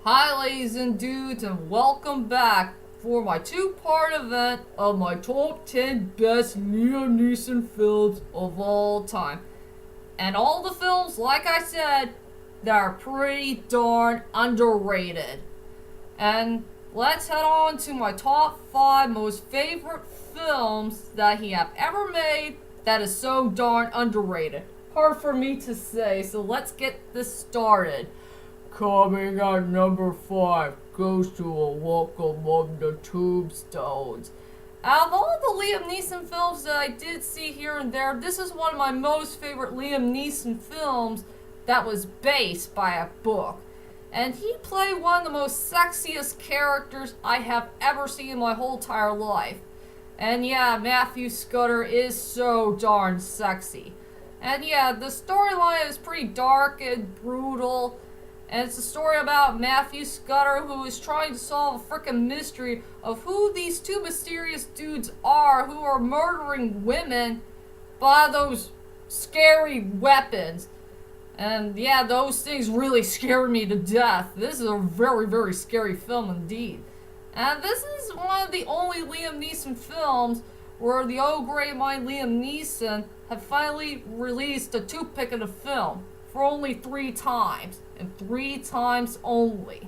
Hi ladies and dudes, and welcome back for my two-part event of my top 10 best Liam Neeson films of all time. And all the films, like I said, that are pretty darn underrated. And let's head on to my top 5 most favorite films that he have ever made that is so darn underrated. Hard for me to say, so let's get this started. Coming at number 5 goes to A Walk Among the Tombstones. Out of all the Liam Neeson films that I did see here and there, this is one of my most favorite Liam Neeson films that was based by a book. And he played one of the most sexiest characters I have ever seen in my whole entire life. And yeah, Matthew Scudder is so darn sexy. And yeah, the storyline is pretty dark and brutal. And it's a story about Matthew Scudder, who is trying to solve a frickin' mystery of who these two mysterious dudes are who are murdering women by those scary weapons. And yeah, those things really scared me to death. This is a very, very scary film indeed. And this is one of the only Liam Neeson films where the old great mind Liam Neeson had finally released a toothpick of the film for only 3 times. And 3 times only.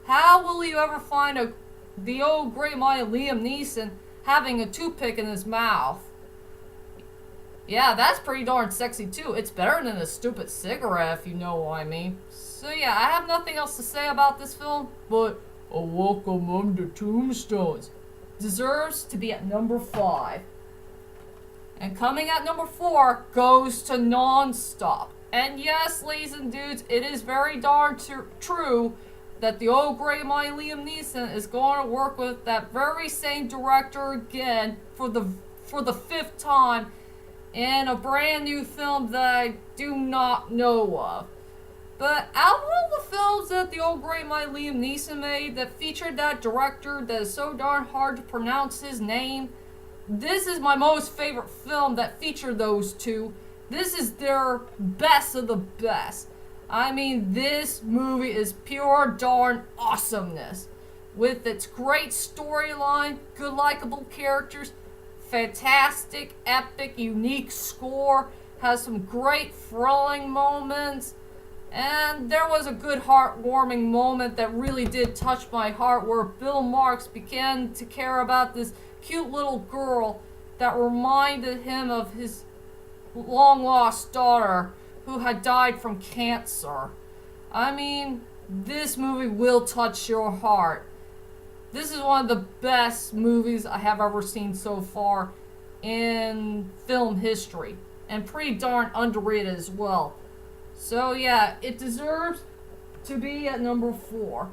How will you ever find the old great mind Liam Neeson having a toothpick in his mouth? Yeah, that's pretty darn sexy too. It's better than a stupid cigarette, if you know what I mean. So yeah, I have nothing else to say about this film, but A Walk Among the Tombstones deserves to be at number 5. And coming at number 4 goes to Non-Stop. And yes, ladies and dudes, it is very darn true that the old great mind Liam Neeson is going to work with that very same director again for the 5th time in a brand new film that I do not know of. But out of all the films that the old great mind Liam Neeson made that featured that director that is so darn hard to pronounce his name, this is my most favorite film that featured those two. This is their best of the best. I mean, this movie is pure darn awesomeness. With its great storyline, good likable characters, fantastic, epic, unique score, has some great thrilling moments, and there was a good heartwarming moment that really did touch my heart where Bill Marks began to care about this cute little girl that reminded him of his long-lost daughter who had died from cancer. I mean, this movie will touch your heart. This is one of the best movies I have ever seen so far in film history, and pretty darn underrated as well. So yeah, it deserves to be at number 4.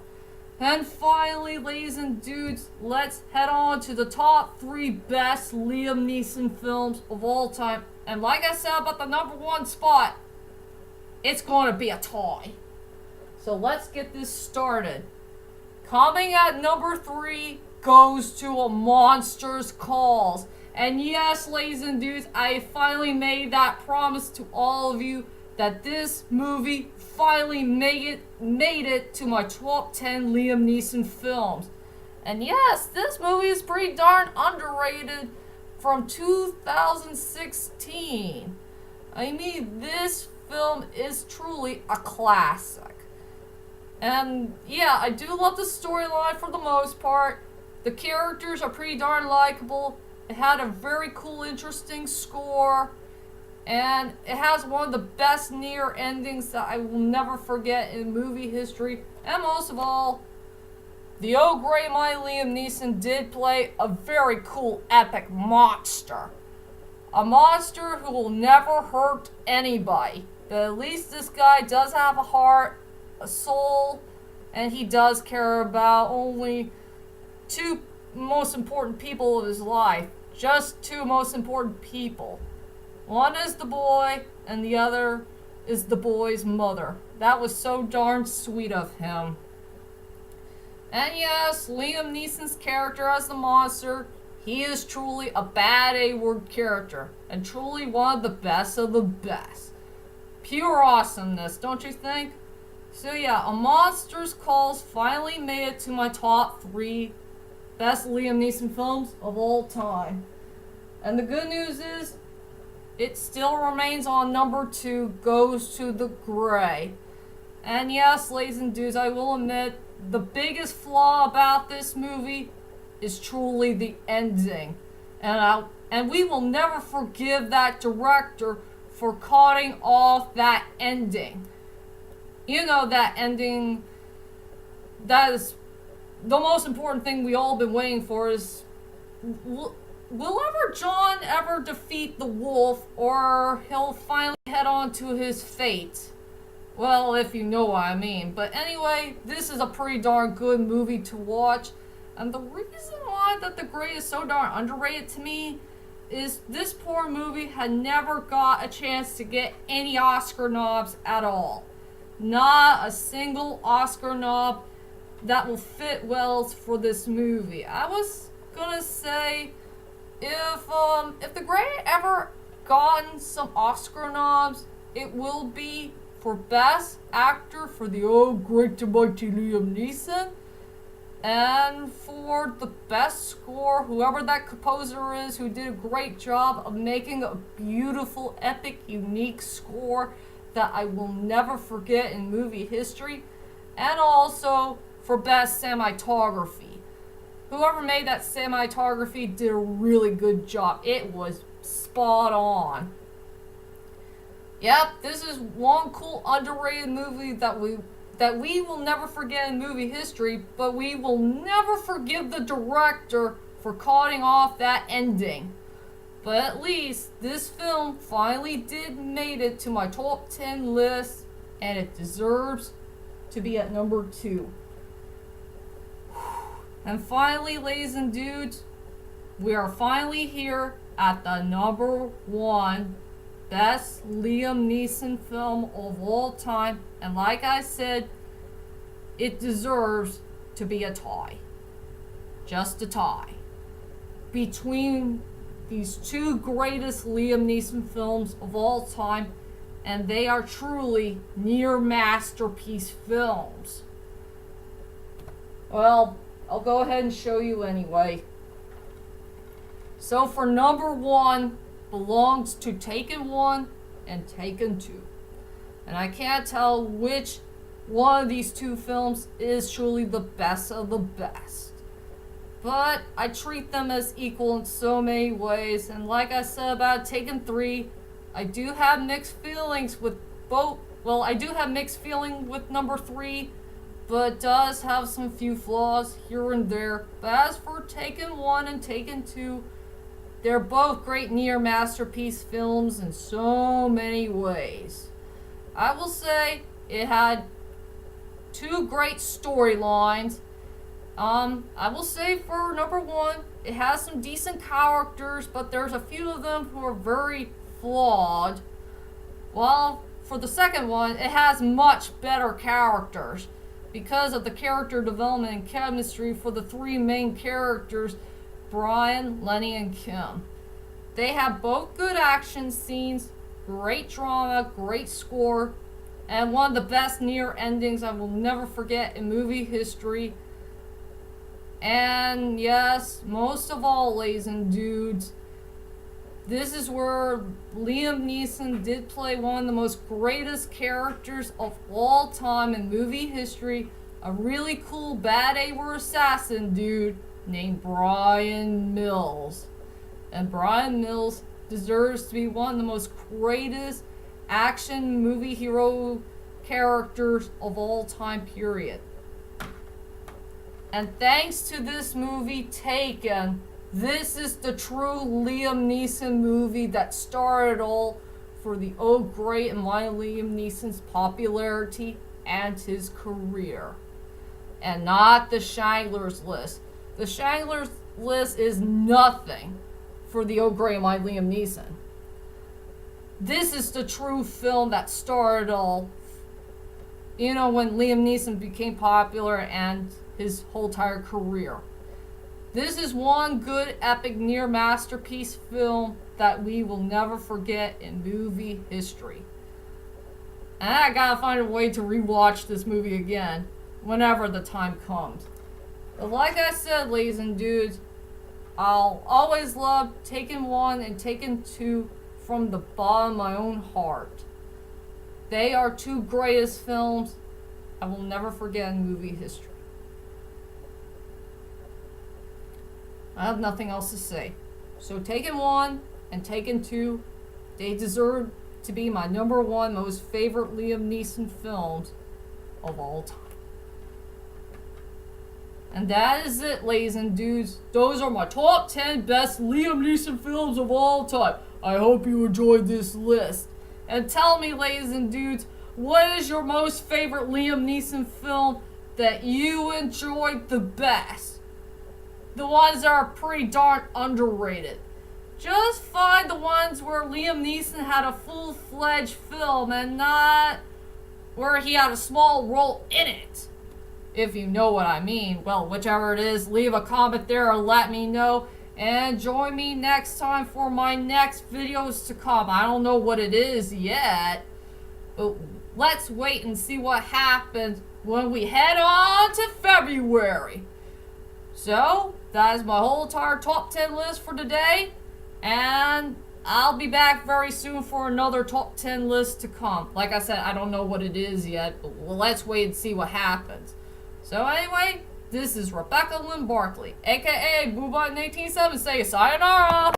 And finally, ladies and dudes, let's head on to the top 3 best Liam Neeson films of all time. And like I said about the number 1 spot, it's going to be a tie. So let's get this started. Coming at number 3 goes to A Monster's Calls. And yes, ladies and dudes, I finally made that promise to all of you that this movie finally made it to my top 10 Liam Neeson films. And yes, this movie is pretty darn underrated from 2016. I mean, this film is truly a classic. And yeah, I do love the storyline for the most part. The characters are pretty darn likable. It had a very cool, interesting score. And it has one of the best near endings that I will never forget in movie history. And most of all, the old great mind Liam Neeson did play a very cool, epic monster. A monster who will never hurt anybody. But at least this guy does have a heart, a soul, and he does care about only 2 most important people of his life. Just 2 most important people. One is the boy, and the other is the boy's mother. That was so darn sweet of him. And yes, Liam Neeson's character as the monster, he is truly a bad A-word character, and truly one of the best of the best. Pure awesomeness, don't you think? So yeah, A Monster's Calls finally made it to my top 3 best Liam Neeson films of all time. And the good news is, it still remains on number 2, Goes to the Gray. And yes, ladies and dudes, I will admit, the biggest flaw about this movie is truly the ending. And we will never forgive that director for cutting off that ending. You know, that ending, that is the most important thing we all been waiting for is, will ever John ever defeat the wolf, or he'll finally head on to his fate? Well, if you know what I mean. But anyway, this is a pretty darn good movie to watch. And the reason why that The Gray is so darn underrated to me is this poor movie had never got a chance to get any Oscar nods at all. Not a single Oscar nod that will fit well for this movie. I was gonna say, if The Gray ever gotten some Oscar nods, it will be for Best Actor for the great and mighty Liam Neeson, and for the best score, whoever that composer is, who did a great job of making a beautiful, epic, unique score that I will never forget in movie history, and also for best cinematography. Whoever made that cinematography did a really good job. It was spot on. Yep, this is one cool underrated movie that we will never forget in movie history, but we will never forgive the director for cutting off that ending. But at least this film finally did made it to my top 10 list, and it deserves to be at number 2. And finally, ladies and dudes, we are finally here at the number 1 best Liam Neeson film of all time. And like I said, it deserves to be a tie. Just a tie. Between these 2 greatest Liam Neeson films of all time, and they are truly near masterpiece films. Well, I'll go ahead and show you anyway. So for number 1 belongs to Taken 1 and Taken 2. And I can't tell which one of these 2 films is truly the best of the best. But I treat them as equal in so many ways. And like I said about Taken 3, I do have mixed feelings with both. Well, I do have mixed feeling with number 3, but it does have some few flaws here and there. But as for Taken 1 and Taken 2, they're both great near masterpiece films in so many ways. I will say it had 2 great storylines. I will say for number 1, it has some decent characters, but there's a few of them who are very flawed. While for the second one, it has much better characters because of the character development and chemistry for the 3 main characters, Brian, Lenny, and Kim. They have both good action scenes, great drama, great score, and one of the best near endings I will never forget in movie history. And yes, most of all, ladies and dudes, this is where Liam Neeson did play one of the most greatest characters of all time in movie history, a really cool bad A-word assassin dude named Brian Mills. And Brian Mills deserves to be one of the most greatest action movie hero characters of all time, period. And thanks to this movie, Taken, this is the true Liam Neeson movie that started all for the great and mighty Liam Neeson's popularity and his career. And not the Schindler's List. The Schindler's List is nothing for the great and mighty Liam Neeson. This is the true film that started all, you know, when Liam Neeson became popular and his whole entire career. This is one good, epic, near masterpiece film that we will never forget in movie history. And I gotta find a way to rewatch this movie again whenever the time comes. But like I said, ladies and dudes, I'll always love Taken 1 and Taken 2 from the bottom of my own heart. They are two greatest films I will never forget in movie history. I have nothing else to say. So Taken 1 and Taken 2, they deserve to be my number one most favorite Liam Neeson films of all time. And that is it, ladies and dudes. Those are my top 10 best Liam Neeson films of all time. I hope you enjoyed this list. And tell me, ladies and dudes, what is your most favorite Liam Neeson film that you enjoyed the best? The ones that are pretty darn underrated. Just find the ones where Liam Neeson had a full-fledged film and not where he had a small role in it. If you know what I mean. Well, whichever it is, leave a comment there or let me know. And join me next time for my next videos to come. I don't know what it is yet. But let's wait and see what happens when we head on to February. So, that is my whole entire top 10 list for today. And I'll be back very soon for another top 10 list to come. Like I said, I don't know what it is yet, but let's wait and see what happens. So anyway, this is Rebecca Lynn Barkley, aka BooButton187, saying sayonara!